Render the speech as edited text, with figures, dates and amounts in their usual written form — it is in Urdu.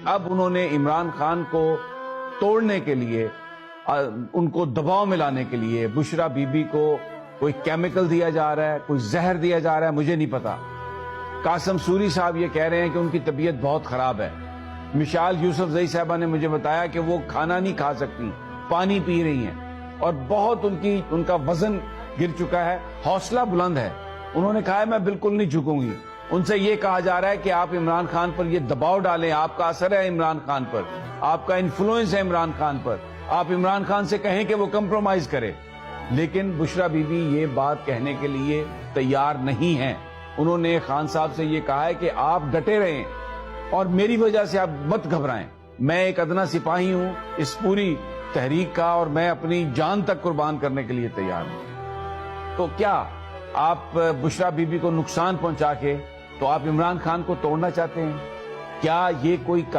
اب انہوں نے عمران خان کو توڑنے کے لیے، ان کو دباؤ میں لانے کے لیے بشرا بی بی کو کوئی کیمیکل دیا جا رہا ہے، کوئی زہر دیا جا رہا ہے، مجھے نہیں پتا۔ قاسم سوری صاحب یہ کہہ رہے ہیں کہ ان کی طبیعت بہت خراب ہے۔ مشال یوسف زئی صاحبہ نے مجھے بتایا کہ وہ کھانا نہیں کھا سکتی، پانی پی رہی ہیں، اور بہت ان کا وزن گر چکا ہے، حوصلہ بلند ہے۔ انہوں نے کہا ہے میں بالکل نہیں جھکوں گی۔ ان سے یہ کہا جا رہا ہے کہ آپ عمران خان پر یہ دباؤ ڈالیں، آپ کا اثر ہے عمران خان پر، آپ کا انفلوئنس ہے عمران خان پر، آپ عمران خان سے کہیں کہ وہ کمپرومائز کرے۔ لیکن بشرا بی بی یہ بات کہنے کے لیے تیار نہیں ہیں۔ انہوں نے خان صاحب سے یہ کہا ہے کہ آپ ڈٹے رہیں اور میری وجہ سے آپ مت گھبرائیں، میں ایک ادنا سپاہی ہوں اس پوری تحریک کا، اور میں اپنی جان تک قربان کرنے کے لیے تیار ہوں۔ تو کیا آپ بشرا بی بی کو نقصان پہنچا کے تو آپ عمران خان کو توڑنا چاہتے ہیں؟ کیا یہ کوئی